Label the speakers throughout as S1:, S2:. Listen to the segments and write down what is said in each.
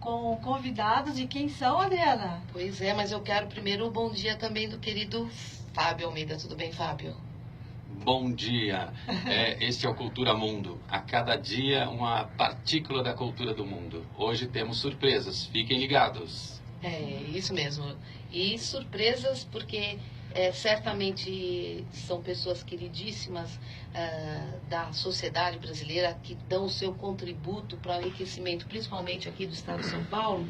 S1: com convidados. E quem são, Adriana?
S2: Pois é, mas eu quero primeiro um bom dia também do querido Fábio Almeida. Tudo bem, Fábio?
S3: Bom dia. Este é o Cultura Mundo. A cada dia uma partícula da cultura do mundo. Hoje temos surpresas. Fiquem ligados.
S2: É, isso mesmo. E surpresas porque certamente são pessoas queridíssimas da sociedade brasileira que dão o seu contributo para o enriquecimento, principalmente aqui do estado de São Paulo.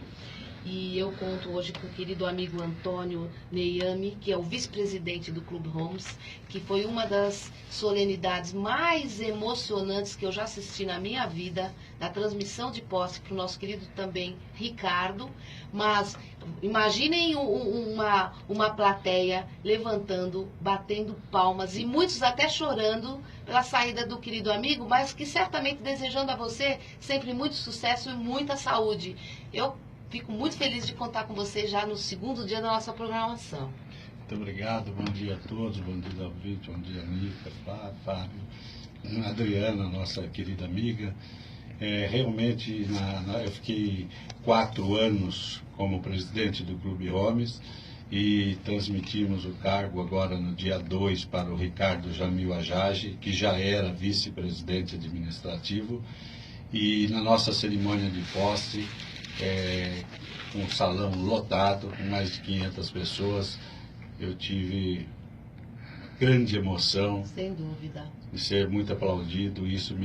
S2: E eu conto hoje com o querido amigo Antônio Neyami, que é o vice-presidente do Clube Homes, que foi uma das solenidades mais emocionantes que eu já assisti na minha vida, na transmissão de posse para o nosso querido também Ricardo. Mas imaginem uma plateia levantando, batendo palmas e muitos até chorando pela saída do querido amigo, mas que certamente desejando a você sempre muito sucesso e muita saúde. Eu fico muito feliz de contar com você já no segundo dia da nossa programação.
S4: Muito obrigado, bom dia a todos, bom dia Dalvite, bom dia Nica, Fábio, Adriana, nossa querida amiga. Realmente, eu fiquei 4 anos como presidente do Clube Homes e transmitimos o cargo agora no dia 2 para o Ricardo Jamil Ajage, que já era vice-presidente administrativo, e na nossa cerimônia de posse, um salão lotado, com mais de 500 pessoas, eu tive grande emoção.
S2: Sem dúvida.
S4: De ser muito aplaudido. Isso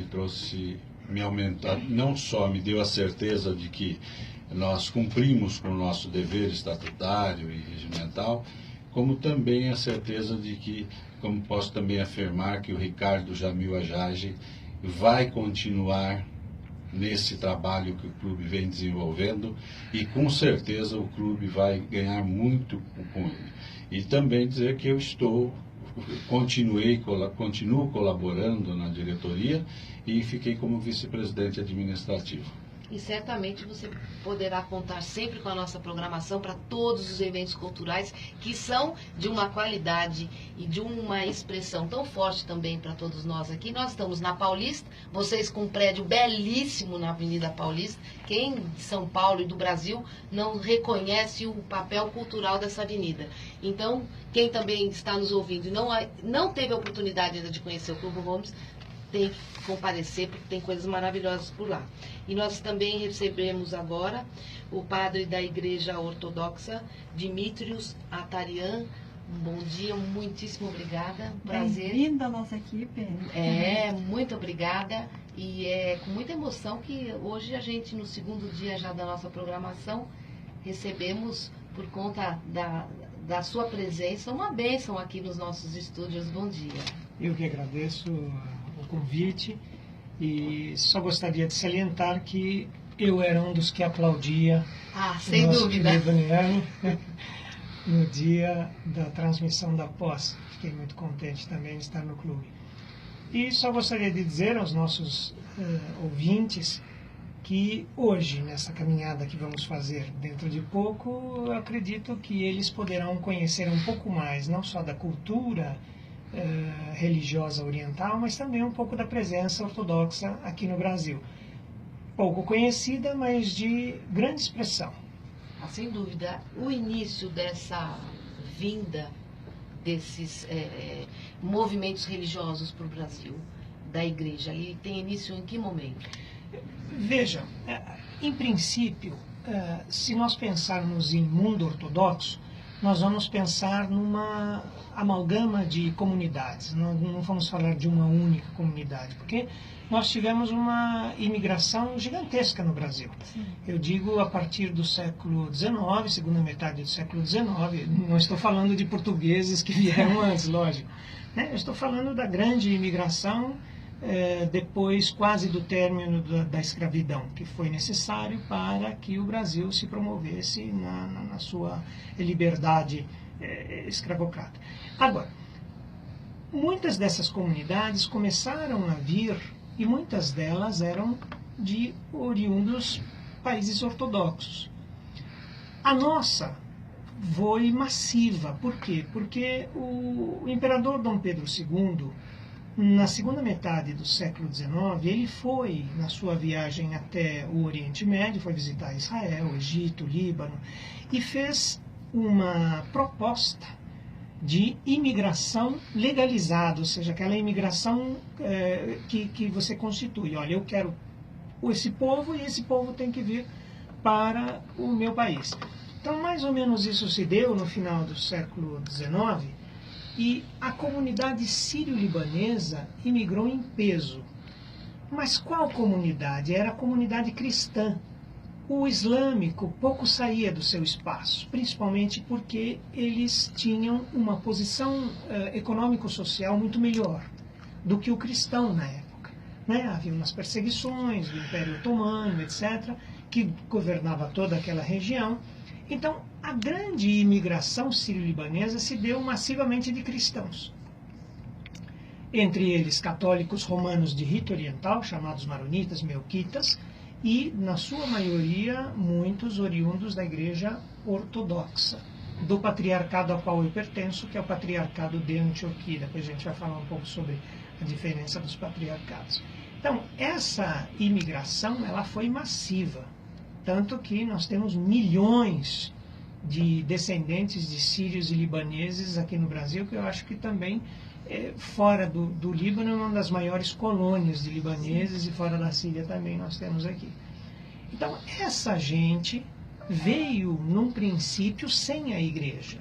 S4: me aumentou, não só me deu a certeza de que nós cumprimos com o nosso dever estatutário e regimental, como também a certeza de que, como posso também afirmar, que o Ricardo Jamil Ajage vai continuar nesse trabalho que o clube vem desenvolvendo e com certeza o clube vai ganhar muito com ele. E também dizer que eu continuo colaborando na diretoria e fiquei como vice-presidente administrativo.
S2: E certamente você poderá contar sempre com a nossa programação para todos os eventos culturais que são de uma qualidade e de uma expressão tão forte também para todos nós aqui. Nós estamos na Paulista, vocês com um prédio belíssimo na Avenida Paulista. Quem de São Paulo e do Brasil não reconhece o papel cultural dessa avenida. Então, quem também está nos ouvindo e não teve a oportunidade ainda de conhecer o Clube Homes, tem que comparecer, porque tem coisas maravilhosas por lá. E nós também recebemos agora o padre da Igreja Ortodoxa, Dimitrios Atarian. Bom dia, muitíssimo obrigada. Prazer.
S1: Bem-vinda à nossa equipe.
S2: Muito obrigada. E é com muita emoção que hoje a gente, no segundo dia já da nossa programação, recebemos, por conta da sua presença, uma bênção aqui nos nossos estúdios. Bom dia.
S5: Eu que agradeço o convite e só gostaria de salientar que eu era um dos que aplaudia
S2: sem dúvida,
S5: no dia da transmissão da posse. Fiquei muito contente também de estar no clube. E só gostaria de dizer aos nossos ouvintes que hoje, nessa caminhada que vamos fazer dentro de pouco, eu acredito que eles poderão conhecer um pouco mais, não só da cultura religiosa oriental, mas também um pouco da presença ortodoxa aqui no Brasil. Pouco conhecida, mas de grande expressão.
S2: Sem dúvida, o início dessa vinda desses movimentos religiosos para o Brasil, da igreja, ele tem início em que momento?
S5: Veja, em princípio, se nós pensarmos em mundo ortodoxo, nós vamos pensar numa amalgama de comunidades, não vamos falar de uma única comunidade, porque nós tivemos uma imigração gigantesca no Brasil. Sim. Eu digo a partir do século XIX, segunda metade do século XIX, não estou falando de portugueses que vieram antes, lógico. Eu estou falando da grande imigração depois quase do término da escravidão, que foi necessário para que o Brasil se promovesse na sua liberdade escravocrata. Agora, muitas dessas comunidades começaram a vir, e muitas delas eram de oriundos países ortodoxos. A nossa foi massiva. Por quê? Porque o imperador Dom Pedro II, na segunda metade do século XIX, ele foi, na sua viagem até o Oriente Médio, foi visitar Israel, Egito, Líbano, e fez uma proposta de imigração legalizada, ou seja, aquela imigração que você constitui. Olha, eu quero esse povo e esse povo tem que vir para o meu país. Então, mais ou menos isso se deu no final do século XIX, e a comunidade sírio-libanesa imigrou em peso. Mas qual comunidade? Era a comunidade cristã. O islâmico pouco saía do seu espaço, principalmente porque eles tinham uma posição econômico-social muito melhor do que o cristão na época. Né? Havia umas perseguições do Império Otomano, etc., que governava toda aquela região. Então, a grande imigração sírio-libanesa se deu massivamente de cristãos. Entre eles, católicos romanos de rito oriental, chamados maronitas, melquitas, e, na sua maioria, muitos oriundos da Igreja Ortodoxa, do patriarcado a qual eu pertenço, que é o patriarcado de Antioquia. Depois a gente vai falar um pouco sobre a diferença dos patriarcados. Então, essa imigração ela foi massiva, tanto que nós temos milhões de descendentes de sírios e libaneses aqui no Brasil, que eu acho que também, fora do Líbano, é uma das maiores colônias de libaneses, e fora da Síria também nós temos aqui. Então, essa gente veio, num princípio, sem a igreja.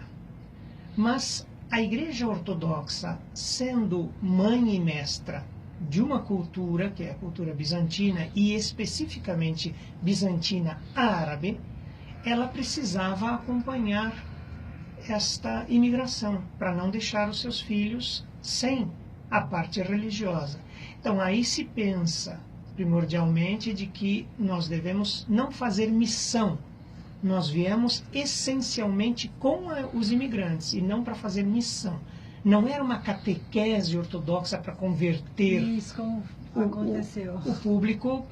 S5: Mas a Igreja Ortodoxa, sendo mãe e mestra de uma cultura, que é a cultura bizantina, e especificamente bizantina árabe, ela precisava acompanhar esta imigração, para não deixar os seus filhos sem a parte religiosa. Então, aí se pensa, primordialmente, de que nós devemos não fazer missão. Nós viemos essencialmente com os imigrantes, e não para fazer missão. Não era uma catequese ortodoxa para converter
S1: Isso, como aconteceu.
S5: o público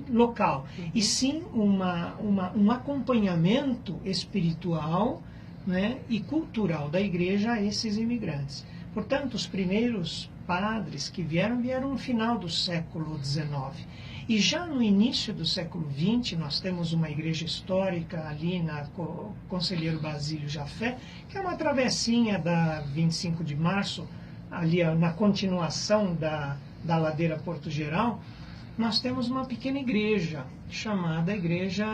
S5: local, e sim um acompanhamento espiritual, né, e cultural da igreja a esses imigrantes. Portanto, os primeiros padres que vieram no final do século XIX. E já no início do século XX, nós temos uma igreja histórica ali na Conselheiro Basílio Jafé, que é uma travessinha da 25 de março, ali na continuação da ladeira Porto Geral. Nós temos uma pequena igreja, chamada Igreja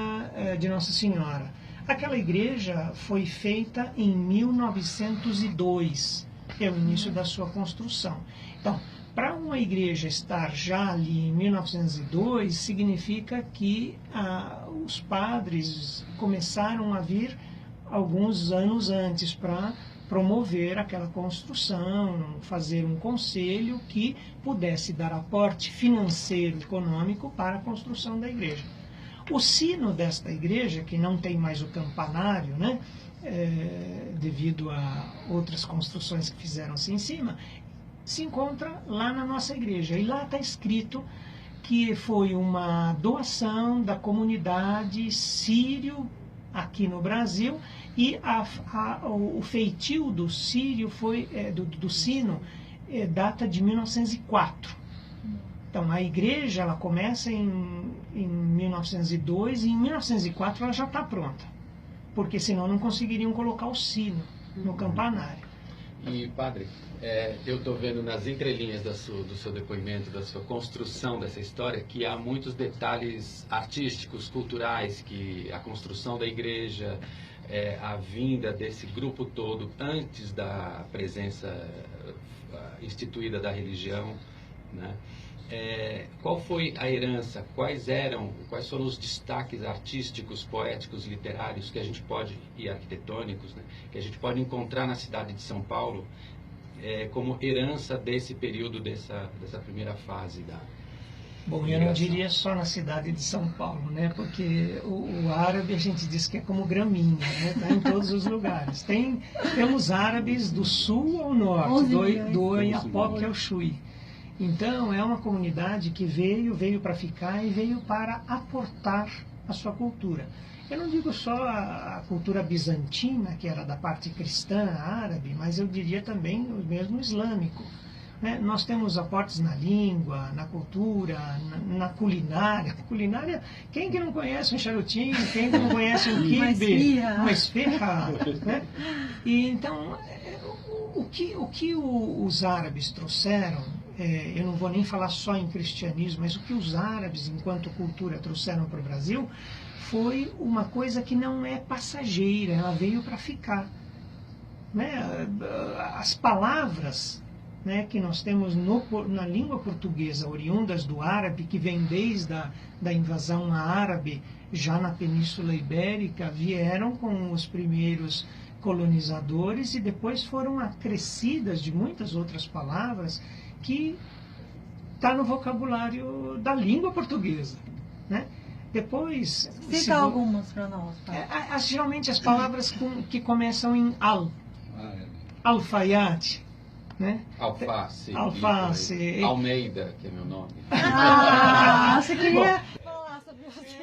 S5: de Nossa Senhora. Aquela igreja foi feita em 1902, é o início da sua construção. Então, para uma igreja estar já ali em 1902, significa que os padres começaram a vir alguns anos antes para promover aquela construção, fazer um conselho que pudesse dar aporte financeiro e econômico para a construção da igreja. O sino desta igreja, que não tem mais o campanário, né, devido a outras construções que fizeram-se em cima, se encontra lá na nossa igreja. E lá está escrito que foi uma doação da comunidade sírio aqui no Brasil, e o feitio do sírio do sino data de 1904. Então, a igreja ela começa em 1902, e em 1904 ela já está pronta, porque senão não conseguiriam colocar o sino no campanário.
S3: E, padre, eu estou vendo nas entrelinhas do seu depoimento, da sua construção dessa história, que há muitos detalhes artísticos, culturais, que a construção da igreja, a vinda desse grupo todo antes da presença instituída da religião, né? Qual foi a herança, quais foram os destaques artísticos, poéticos, literários que a gente pode, e arquitetônicos, né, que a gente pode encontrar na cidade de São Paulo como herança desse período, dessa primeira fase da
S5: Bom, eu não diria só na cidade de São Paulo, né? Porque o árabe a gente diz que é como graminha, né? Tá em todos os lugares. Temos árabes do sul ao norte, do Oiapoque ao Chuí. Então, é uma comunidade que veio para ficar e veio para aportar a sua cultura. Eu não digo só a cultura bizantina, que era da parte cristã, árabe, mas eu diria também o mesmo islâmico. né? Nós temos aportes na língua, na cultura, na culinária. Culinária, quem que não conhece um charutinho, quem que não conhece um quibe, uma esfirra, né? E então, o que os árabes trouxeram, eu não vou nem falar só em cristianismo, mas o que os árabes, enquanto cultura, trouxeram para o Brasil, foi uma coisa que não é passageira, ela veio para ficar. Né? As palavras, né, que nós temos na língua portuguesa, oriundas do árabe, que vem desde da invasão árabe, já na Península Ibérica, vieram com os primeiros colonizadores e depois foram acrescidas de muitas outras palavras que está no vocabulário da língua portuguesa, né? Depois...
S1: Cita algumas para nós.
S5: Geralmente as palavras que começam em al. Alfaiate, né?
S3: Alface.
S5: Alface.
S3: Almeida, que é meu nome.
S1: Você queria falar sobre você.